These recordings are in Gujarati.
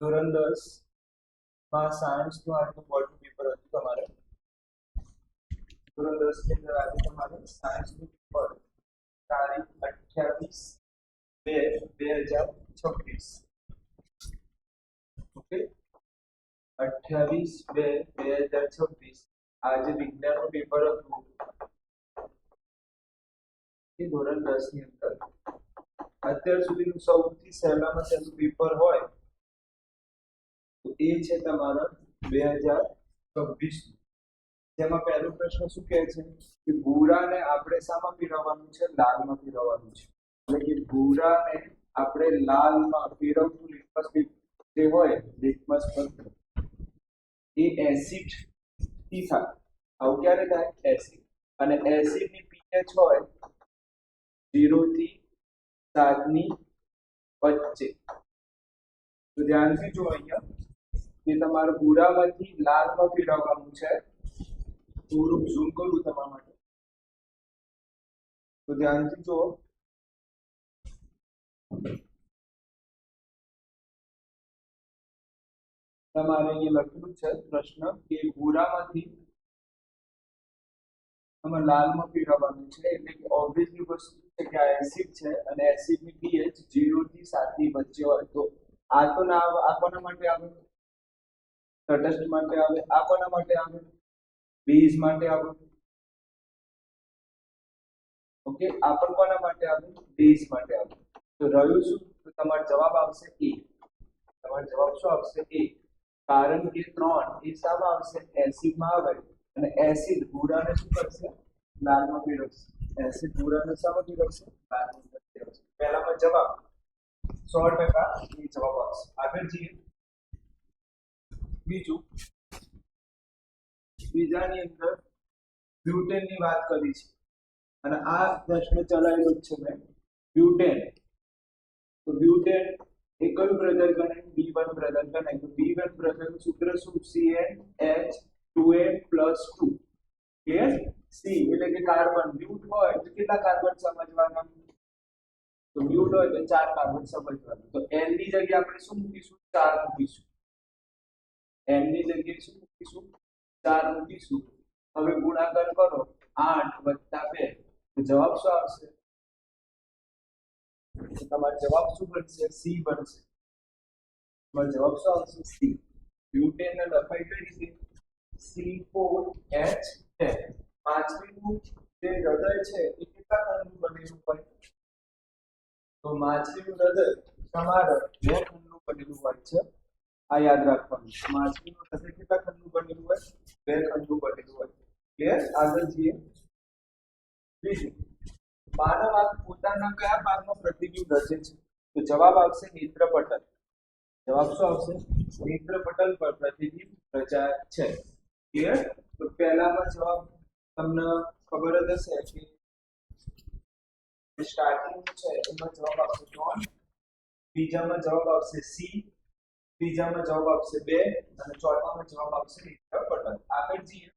ધોરણ 10 માં સાયન્સનું આજનું બોર્ડનું પેપર હતું તમારે. ધોરણ 10 ની અંદર આજે તમારે સાયન્સનું પેપર તારીખ 28/2/2026. ઓકે, 28/2/2026 આજે વિજ્ઞાનનું પેપર હતું એ ધોરણ 10 ની અંદર. અત્યાર સુધીનું સૌથી સહેલામાં સહેલું પેપર હોય તો એ છે તમારા 2026. જેમાં પહેલો પ્રશ્ન શું કહે છે કે ભૂરાને આપણે શામાં ફેરવવાનું છે? લાલમાં ફેરવવાનું છે. એટલે કે ભૂરાને આપણે લાલમાં ફેરવવું લિટમસ જે હોય લિટમસ પત્ર એ એસિડ થી થાય. આવું ક્યારે થાય? એસિડ. અને એસિડ ની pH હોય 0 થી 7 ની વચ્ચે. તો ધ્યાનથી જો અહીંયા કે તમારે ભૂરામાંથી લાલમાં ફેરવવાનું છે. થોડુંક ઝૂમ કરું તમારા માટે, તો ધ્યાનથી જો. તમારે અહીંયા લખેલું છે પ્રશ્ન કે ભૂરામાંથી આમાં લાલમાં ફેરવવાનું છે. એટલે કે ઓબ્વિયસલી વસ્તુ છે કે આ એસિડ છે અને એસિડની pH 0 થી 7 ની વચ્ચે હોય. તો આ તો ના આવે. આ કોના માટે આવે? તટસ્થ માટે આવે. આ કોના માટે આવે? બેઝ માટે આવે. ઓકે, આ પણ કોના માટે આવે? બેઝ માટે આવે. તો રહ્યું શું? તો તમારો જવાબ આવશે એ. તમારો જવાબ શું આવશે? એ. કારણ કે 3 એ શામાં આવશે? એસિડમાં આવે. અને એસિડ ભૂરાને શું કરશે? લાલમાં ફેરવશે. એસિડ ભૂરાને શામાં ફેરવશે? લાલમાં ફેરવશે. પહેલામાં જવાબ 100% એ જવાબ આવશે. આગળ જઈએ. બીજાની અંદર બ્યુટેનની વાત કરી છે અને આ પ્રશ્ન ચલાવેલો જ છે મેં. બ્યુટેન. તો બ્યુટેન એ કયું બ્રધર ગણાય? B1 બ્રધર ગણાય. તો B1 બ્રધર નું સૂત્ર શું? CnH2n+2. ક્લિયર? C એટલે કે કાર્બન. બ્યુટ હોય તો કેટલા કાર્બન સમજવાના? તો બ્યુટ હોય તો 4 કાર્બન સમજવાના. તો n ની જગ્યાએ આપણે શું મૂકીશું? 4 મૂકીશું. n ની જગ્યાએ શું મૂકીશું? 4 મૂકીશું. હવે ગુણાકાર કરો 8 + 2 તો જવાબ શું આવશે? તો તમારો જવાબ શું બનશે? C બનશે. તમારો જવાબ શું આવશે? C. બ્યુટેન ને લખાઈ કઈ રીતે? C4H10. માછલીનું જે હૃદય છે એ કેટલા ખંડનું બનેલું હોય? તો માછલીનું હૃદય તમારે 2 ખંડનું બનેલું હોય છે. આ યાદ રાખવાનું. માછલીનું હૃદય કેટલા ખંડનું બનેલું હોય? 2 ખંડનું બનેલું હોય. ક્લિયર? આગળ જઈએ. બીજું, માનવ આંખ પોતાના કયા ભાગમાં પ્રતિબિંબ રચે છે? તો જવાબ આવશે નેત્રપટલ. જવાબ શું આવશે? નેત્રપટલ પર પ્રતિબિંબ રચાય છે. ક્લિયર? તો પહેલામાં જવાબ તમને ખબર જ હશે કે સ્ટાર્ટિંગ છે એમાં જવાબ આવશે 3. બીજામાં જવાબ આવશે C. ત્રીજામાં જવાબ આવશે 2 અને ચોથામાં જવાબ આવશે નેત્રપટલ. આગળ જઈએ.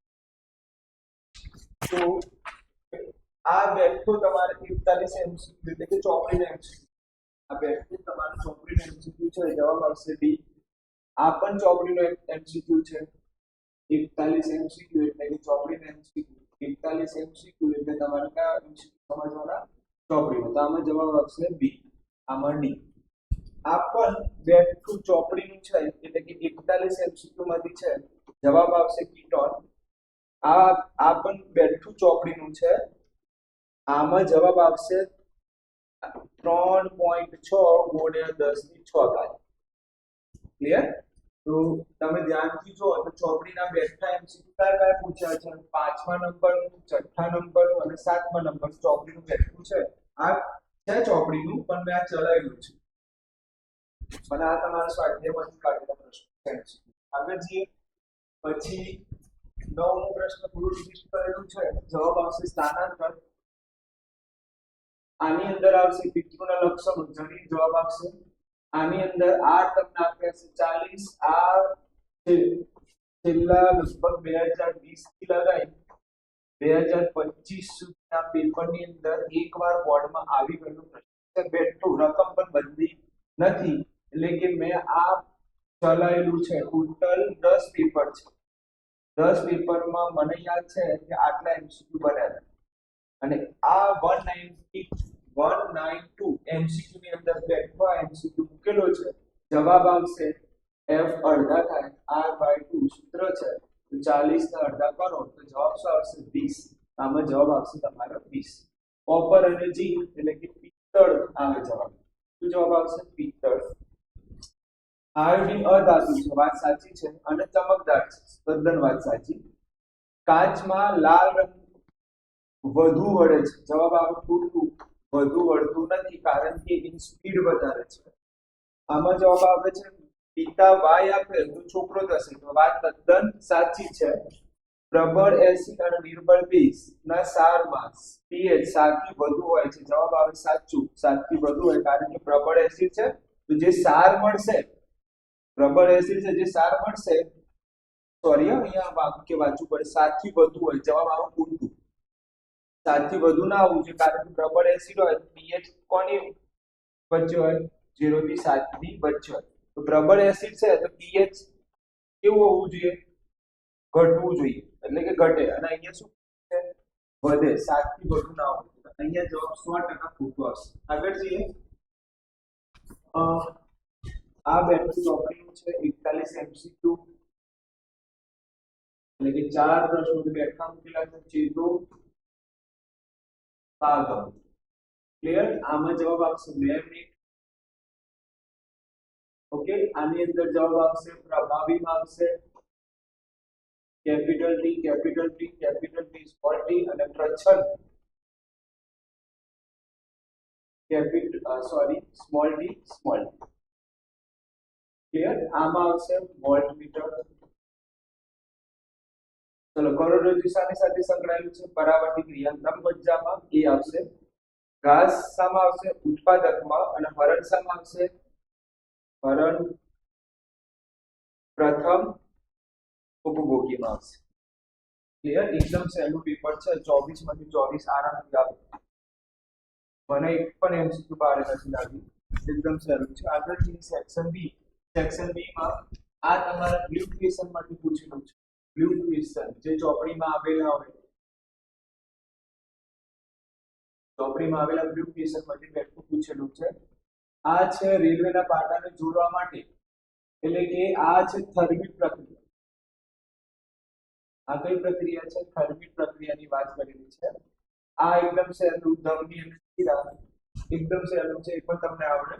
તો આ બેઠો તમારે 41 MCQ એટલે કે ચોપડીનો MCQ. આ બેઠો તમારો ચોપડીનો MCQ છે. જવાબ આવશે D. આ પણ ચોપડીનો MCQ છે. 41 MCQ એટલે કે ચોપડીનો MCQ. 41 MCQ એટલે તમારે કયા MCQ સમજવાના? ચોપડીનો. તો આમાં જવાબ આવશે B. આમાં D. આ પણ બેઠું ચોપડીનું છે એટલે કે 41 MCQ માંથી છે. જવાબ આવશે કીટોન. આ પણ બેઠું ચોપડીનું છે. આમાં જવાબ આવશે 3.6 × 10⁶. ક્લિયર? તો તમે ધ્યાનથી જો તો ચોપડીના બેઠા MCQ કયા પૂછ્યા છે? 5મા નંબરનું, 6થા નંબરનું અને 7મા નંબરનું ચોપડીનું બેઠું છે. આ છે ચોપડીનું પણ મેં આ ચલાવેલું છે. મને આ તમારા સ્વાધ્યાયમાંથી કાઢેલા પ્રશ્નો છે. આગળ જઈએ. પછી 9મો પ્રશ્ન થોડું રિપીટ કરેલું છે. જવાબ આવશે સ્થાનાંતર. આની અંદર આવશે પિતૃના લક્ષણો. જરી જવાબ આવશે. આની અંદર આ તમને આપ્યા છે 40. આ છેલ્લા લગભગ 2020 થી લગાઈ 2025 સુધીના પેપરની અંદર એકવાર બોર્ડમાં આવી ગયેલું પ્રશ્ન છે. બેઠું રકમ પણ બદલી નથી. એટલે કે મેં આ ચલાયેલું છે. ટોટલ 10 પેપર છે. 10 પેપરમાં મને યાદ છે કે આટલા એમસીક્યુ બન્યા અને આ 192 એમસીક્યુ ની અંદર બેઠો એમસીક્યુ મૂકેલો છે. જવાબ આવશે f અડધા થાય r/2 સૂત્ર છે. તો 40 ને અડધા કરો તો જવાબ શું આવશે 20. આમાં જવાબ આવશે તમારો 20. કોપર અને ઝીંક એટલે કે પિત્તળ આવે જવાબ. શું જવાબ આવશે? પિત્તળ. આયોડીન અધાતુ છે, વાત સાચી છે, અને ચમકદાર છે, તદ્દન વાત સાચી. કાચમાં લાલ રંગ વધુ વળે છે. જવાબ આવે ખોટું. વધુ વળતું નથી કારણ કે એની સ્પીડ વધારે છે. આમાં જવાબ આવે છે પિતા વાય આપે તો છોકરો થશે. તો વાત તદ્દન સાચી છે. પ્રબળ એસિડ અને નિર્બળ બેઝ ના સારમાં pH 7 થી વધુ હોય છે. જવાબ આવે સાચું. 7 થી વધુ હોય કારણ કે પ્રબળ એસિડ છે તો જે સાર મળશે, પ્રબળ એસિડ છે જે સાર મળશે, સોરી અહીંયા વાક્ય વાંચવું પડે, 7 થી વધુ હોય. જવાબ આવે ખોટું. 7 થી વધુ ના આવવું જોઈએ કારણ કે પ્રબળ એસિડ હોય તો pH કોની વચ્ચે હોય? 0 થી 7 ની વચ્ચે હોય. તો પ્રબળ એસિડ છે તો pH કેવું હોવું જોઈએ? ઘટવું જોઈએ, એટલે કે ઘટે. અને અહીંયા શું છે? વધે. 7 થી વધુ ના હોય. અહીંયા જવાબ 100% ખોટો આવશે. આગળ જઈએ. આ બેઠું ચોપડીનું છે 41 એમસીક્યુ એટલે કે 4 પ્રશ્નો બેઠા મૂકેલા છે. ચેતો પાગમ. ક્લિયર? આમાં જવાબ આવશે 2 મિનિટ. ઓકે, આની અંદર જવાબ આવશે પ્રભાવીમાં આવશે capital T, capital T, capital T, small T અને પ્રચ્છન્ન small T, small T. Clear? આમાં આવશે વોલ્ટમીટર. ચલો, કરોડરજ્જુ શાની સાથે સંકળાયેલું છે? પરાવર્તિત ક્રિયા. બ્રહ્મજ્જામાં એ આવશે. ઘાસ શામાં આવશે? ઉત્પાદકમાં. અને હરણ શામાં આવશે? હરણ પ્રથમ ઉપભોગીમાં આવશે. ક્લિયર? એકદમ સહેલું પેપર છે. 24 માંથી 24 આરામથી આવે. મને એક પણ એમસીક્યુ બારે નથી લાગ્યું. એકદમ સહેલું છે. આગળ જઈએ સેક્શન બી. સેક્શન બી માં આ તમારા બ્લુ ક્વેશ્ચન માંથી પૂછેલું છે. બ્લુ ક્વેશ્ચન જે ચોપડીમાં આવેલા હોય, ચોપડીમાં આવેલા બ્લુ ક્વેશ્ચન માંથી બેઠું પૂછેલું છે. આ છે રેલવેના પાટાને જોડવા માટે, એટલે કે આ છે થર્મિક પ્રક્રિયા. આ કઈ પ્રક્રિયા છે? થર્મિક પ્રક્રિયાની વાત કરેલી છે. આ એકદમ સહેલું ધમની અને શિરા એકદમ સહેલું છે, એ પણ તમને આવડે.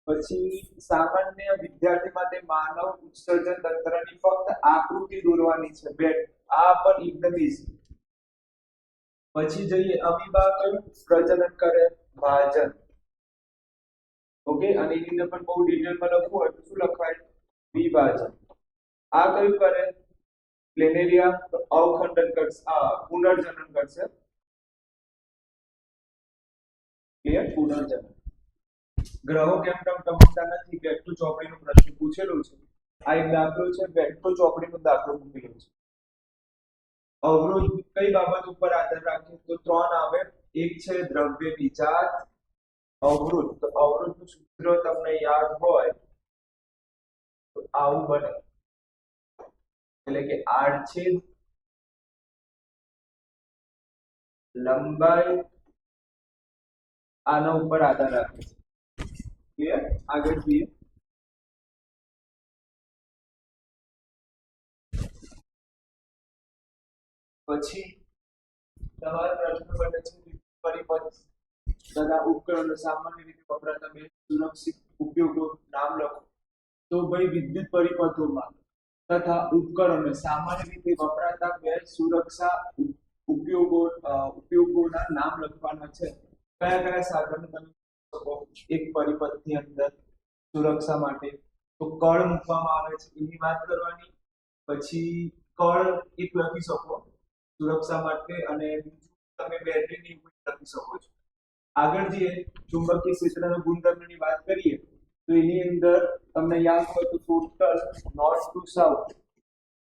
પછી સામાન્ય વિદ્યાર્થી માટે માનવ ઉત્સર્જન તંત્રની ફક્ત આકૃતિ દોરવાની છે. બેટ આ પણ એકદમ ઈઝી. પછી જોઈએ અમીબા કયું પ્રજનન કરે? ભાજન. ઓકે, અને એની અંદર પણ બહુ ડિટેલમાં લખવું હોય તો શું લખાય? વિભાજન. આ કયું કરે? પ્લેનેરિયા અવખંડન કરશે, પુનર્જનન કરશે. ક્લિયર? પુનર્જનન. ગ્રહો કેમ ટમકતા નથી? બેઠું ચોપડીનો પ્રશ્ન પૂછેલો છે. આ એક દાખલો છે. બેઠું ચોપડીનો દાખલો મૂકેલો છે. અવરોધ કઈ બાબત ઉપર આધાર રાખે? તો 3 આવે. એક છે દ્રવ્યની જાત. અવરોધ, તો અવરોધનું સૂત્ર તમને યાદ હોય તો આવું બને, એટલે કે આડછેદ લંબાઈ આના ઉપર આધાર રાખે છે. ક્લિયર? આગળ જોઈએ. પછી તમારા પ્રશ્ન બને છે પરિપથ તથા ઉપકરણો સામાન્ય રીતે વપરાતા બે સુરક્ષિત ઉપયોગો નામ લખો. તો ભાઈ વિદ્યુત પરિપથોમાં તથા ઉપકરણો સામાન્ય રીતે વપરાતા બે સુરક્ષા ઉપયોગોના નામ લખવાના છે. કયા કયા સાધનો તમે શકો એક પરિપથની અંદર સુરક્ષા માટે? તો કળ મૂકવામાં આવે છે એની વાત કરવાની. પછી કળ એક લખી શકો સુરક્ષા માટે, અને તમે બેટરીની લખી શકો છો. આગળ જઈએ ચુંબકીય ક્ષેત્રના ગુણધર્મની વાત કરીએ તો એની અંદર તમને યાદ હોય તો total north to south,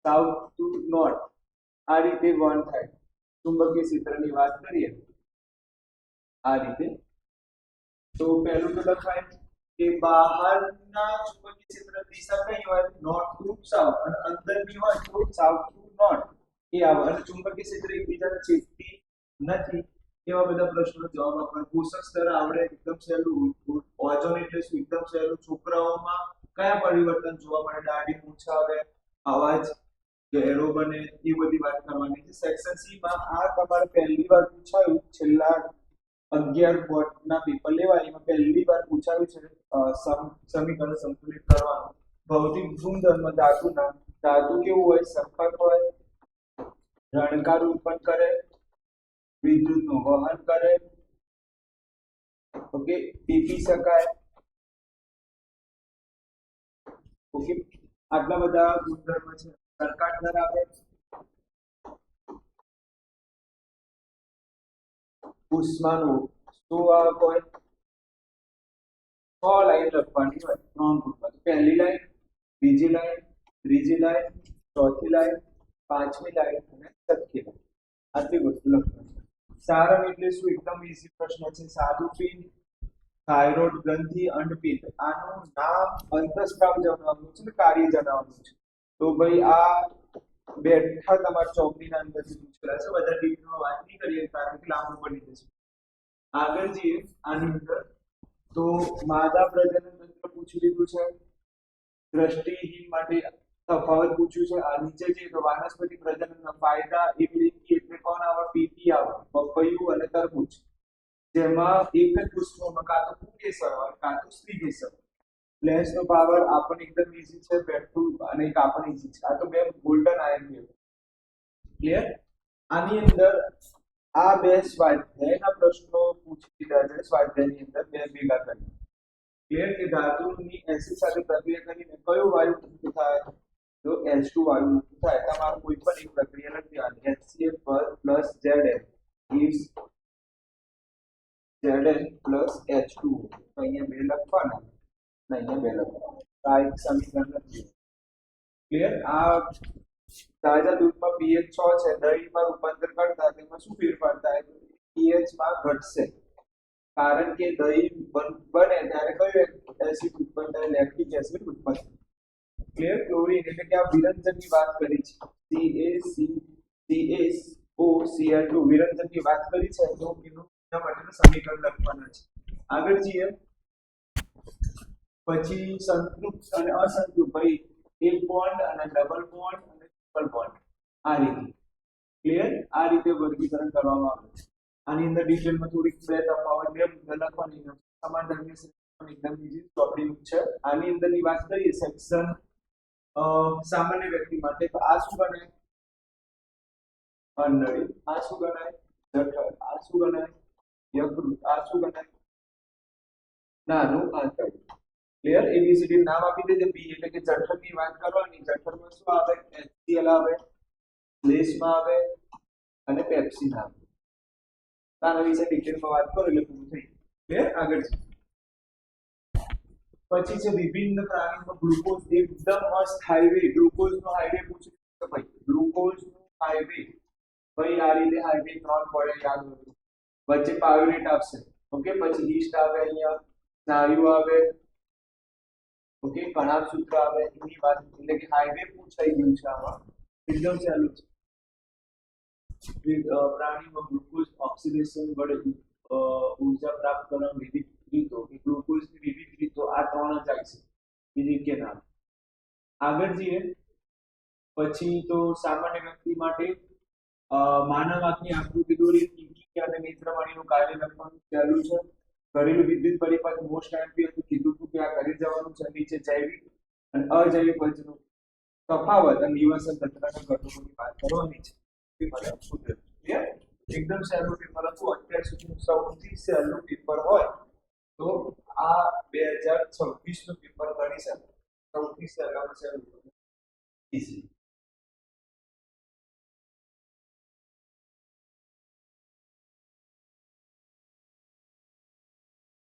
south to north આ રીતે વહન થાય. ચુંબકીય ક્ષેત્રની વાત કરીએ આ રીતે. તો પહેલું તો લખાય કે બહારના ચુંબકીય ક્ષેત્ર દિશા કઈ હોય નોર્થ ટુ સાઉથ અને અંદરની હોય તો સાઉથ ટુ નોર્થ એ આવે અને ચુંબકીય ક્ષેત્ર એકબીજાને છેદતી નથી એવા બધા પ્રશ્નો જવાબ આપવાના પોષક સ્તર આવડે એકદમ સહેલું ઓઝોન એટલે શું એકદમ સહેલું છોકરાઓમાં કયા પરિવર્તન જોવા મળે દાઢી મૂછ આવે અવાજ ગહેરો બને એ બધી વાત કરવાની છે સેક્શન સી માં આ તમારે પહેલી વાર પૂછાયું છેલ્લા 11 બોર્ડના પેપર લેવાય એમાં પહેલી વાર પૂછાયું છે સમીકરણ સંતુલિત કરવાનું ભૌતિક ગુણધર્મ ધાતુના ધાતુ કેવું હોય સંપર્ક હોય રણકાર ઉત્પન્ન કરે વિદ્યુતનું વહન કરે ઓકે ટીપી શકાય ઓકે આટલા બધા ગુણધર્મ છે પ્રકાશ ધરાવે ઉષ્માનું સુવાહક હોય 6 લાઈન લખવાની હોય 3 ગ્રુપમાં પહેલી લાઈન બીજી લાઈન ત્રીજી લાઈન ચોથી લાઈન પાંચમી લાઈન અને છઠ્ઠી લાઈન આટલી વસ્તુ લખવાની સારમ એટલે શું એકદમ ઈઝી પ્રશ્ન છે સ્વાદુપિંડ થાઇરોઇડ ગ્રંથિ અંડપિંડ આનું નામ અંતઃસ્ત્રાવ જણાવવાનું છે કાર્ય જણાવવાનું છે તો ભાઈ આ બેઠા તમારા ચોકડીના અંદરથી પૂછેલા છે બધા ડિટેલમાં વાત નહીં કરીએ કારણ કે લાંબુ પડી જશે આગળ જઈએ આની અંદર તો માદા પ્રજનન તંત્ર પૂછી લીધું છે દ્રષ્ટિહીન માટે તફાવત પૂછ્યું છે આ નીચે જઈએ તો વાનસ્પતિક પ્રજનનના ફાયદા એટલે કોણ આવે પીપી આવે પપૈયું અને તરબૂચ જેમાં એક જ પુષ્પમાં કાં તો પુંકેસર હોય કાં તો સ્ત્રીકેસર લેન્સનો પાવર આપણને એકદમ ઈઝી છે બેઠું અને એક આપણને ઈઝી છે આ તો બે ગોલ્ડન આયન છે ક્લિયર આની અંદર આ બે સ્વાધ્યાયના પ્રશ્નો પૂછી દીધા છે સ્વાધ્યાયની અંદર બે ભેગા કરી ક્લિયર કે ધાતુની એસિડ સાથે પ્રક્રિયા કરીને કયો વાયુ મુક્ત થાય તો H2 વાયુ મુક્ત થાય તમારું કોઈ પણ એક પ્રક્રિયા લખી દેવાની HCl + Zn gives Zn + H2 તો અહીંયા બે લખવાના અહીંયા બે લખવાના આ એક સમીકરણ લખીએ ક્લિયર આ તાજા દૂધમાં pH 6 છે દહીંમાં રૂપાંતર કરતા તેમાં શું ફેરફાર થાય pH માં ઘટશે કારણ કે દહીં બને ત્યારે કયું એસિડ ઉત્પન્ન થાય લેક્ટિક એસિડ ઉત્પન્ન ક્લિયર ક્લોરીન એટલે કે આ વિરંજનની વાત કરી છે CaCO વિરંજનની વાત કરી છે તો એનું એના માટેનું સમીકરણ લખવાના છે આગળ જઈએ પછી સંતૃપ્ત અને અસંતૃપ્ત ભાઈ એક બોન્ડ અને ડબલ બોન્ડ અને ટ્રિપલ બોન્ડ આ રીતે ક્લિયર આ રીતે વર્ગીકરણ કરવામાં આવે છે આની અંદર ડિટેલમાં થોડીક બે તફાવત બે મુદ્દા લખવાની છે સમાન ધર્મી પણ એકદમ ઈઝી ટોપિક છે આની અંદરની વાત કરીએ સેક્શન સામાન્ય વ્યક્તિ માટે તો આ શું ગણાય અંડળી આ શું ગણાય જઠર આ શું ગણાય યકૃત આ શું ગણાય નાનું આંતરડું ક્લિયર એબીસીડી નામ આપી દેજે બી એટલે કે જઠરની વાત કરવાની જઠરમાં શું આવે HCl આવે શ્લેષ્મા આવે અને પેપ્સિન આવે આના વિશે ડિટેલમાં વાત કરો એટલે પૂરું થઈ ક્લિયર આગળ છે પછી છે વિભિન્ન પ્રાણીમાં ગ્લુકોઝ એકદમ મસ્ત હાઈવે ગ્લુકોઝનો હાઈવે પૂછે તો ભાઈ ગ્લુકોઝનો હાઈવે ભાઈ આ રીતે હાઈવે 3 પડે યાદ રાખો વચ્ચે પાયરુવેટ આવશે ઓકે પછી ઈસ્ટ આવે અહીંયા સ્નાયુ આવે ઓકે કણાભ સૂત્ર આવે એની વાત એટલે કે હાઈવે પૂછાઈ ગયું છે આમાં એકદમ ચાલુ છે પ્રાણીમાં ગ્લુકોઝ ઓક્સિડેશન વડે ઊર્જા પ્રાપ્ત કરવાની વિવિધ રીતો ગ્લુકોઝની વિવિધ રીતો આ ત્રણ જ આવી છે બીજી કે નામ આગળ જઈએ પછી તો સામાન્ય વ્યક્તિ માટે માનવ આંખની આકૃતિ દોરી ટીકી અને નેત્રવાણીનું કાર્ય લખવાનું ચાલુ છે ઘરેલું વિદ્યુત પરિપથ મોસ્ટ એમ્પી હતું કીધું હતું કે આ કરી જવાનું છે નીચે જૈવિક અને અજૈવિક વચ્ચેનો તફાવત અને નિવાસન તંત્રના ઘટકોની વાત કરવાની છે એકદમ સહેલું પેપર હતું અત્યાર સુધીનું સૌથી સહેલું પેપર હોય તો આ 2026 નું પેપર ગણી શકે સૌથી સહેલામાં સહેલું ઈઝી